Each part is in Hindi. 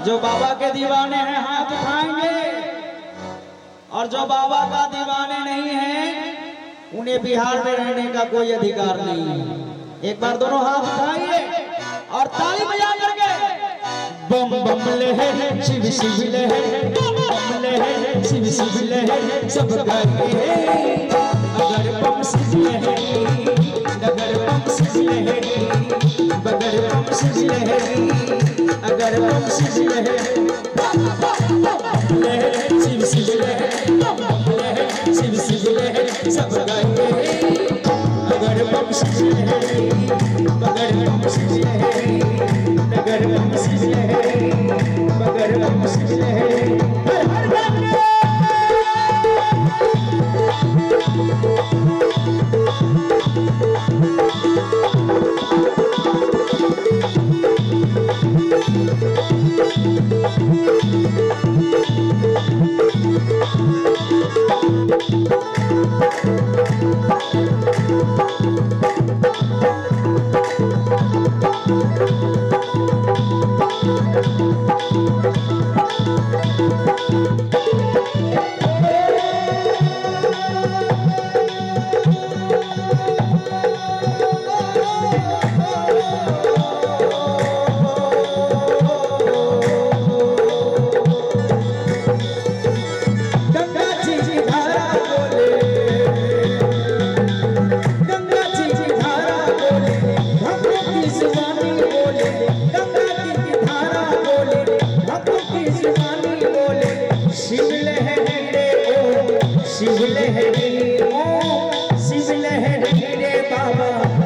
जो बाबा के दीवाने हैं हाथ उठाएंगे, और जो बाबा का दीवाने नहीं है उन्हें बिहार में रहने का कोई अधिकार नहीं है। एक बार दोनों हाथ उठाइए और ताली बजा करके बम बम ले है शिव शिव ले है, बम बम ले है शिव शिव ले है, सब गाइए अगर बम शिव ले है, अगर बम शिव ले है, बगर बम शिव ले है, अगर बम शिव ले है, शिव शिव ले है, शिव शिव ले है, सब गाइए अगर बम शिव ले है, बगर बम शिव ले है, अगर बम शिव ले है, बगर बम शिव ले है।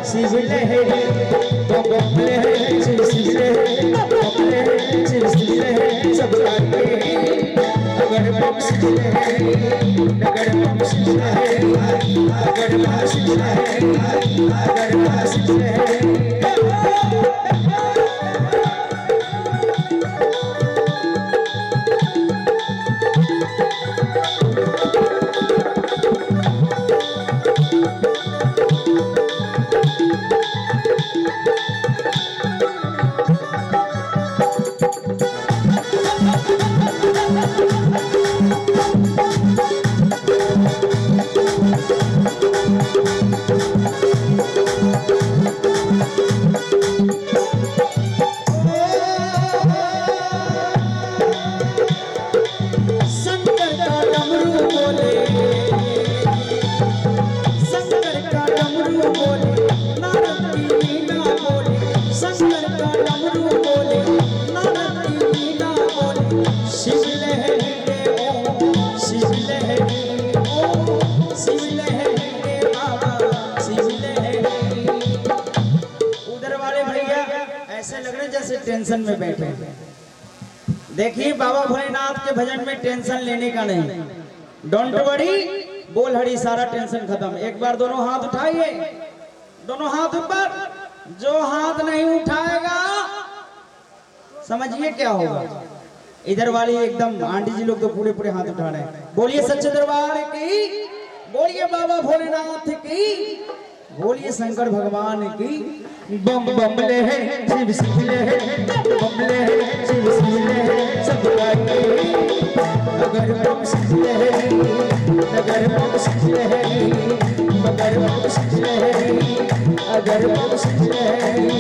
शिव लहरी तो बम लहरी शिव शिव लहरी बम लहरी शिव शिव लहरी, सब गाइए अगर बम शिव लहरी, अगर बम शिव लहरी, अगर बम शिव लहरी, अगर बम शिव लहरी। टेंशन में बैठे, देखिए बाबा भोलेनाथ के भजन में टेंशन लेने का नहीं, डोंट वरी, बोल हरी सारा टेंशन खत्म। एक बार दोनों हाथ उठाइए, दोनों हाथ ऊपर। जो हाथ नहीं उठाएगा समझिए क्या होगा। इधर वाली एकदम आंटी जी लोग तो पूरे पूरे हाथ उठा रहे हैं। बोलिए सच्चे दरबार की, बोलिए बाबा भोलेनाथ की, बोलिए शंकर भगवान की। बम बम ले है शिव शिव ले है, बम ले है शिव शिव ले है, सब गाइए अगर बम शिव ले है, अगर बम शिव ले है, अगर बम शिव ले है, अगर बम शिव ले है।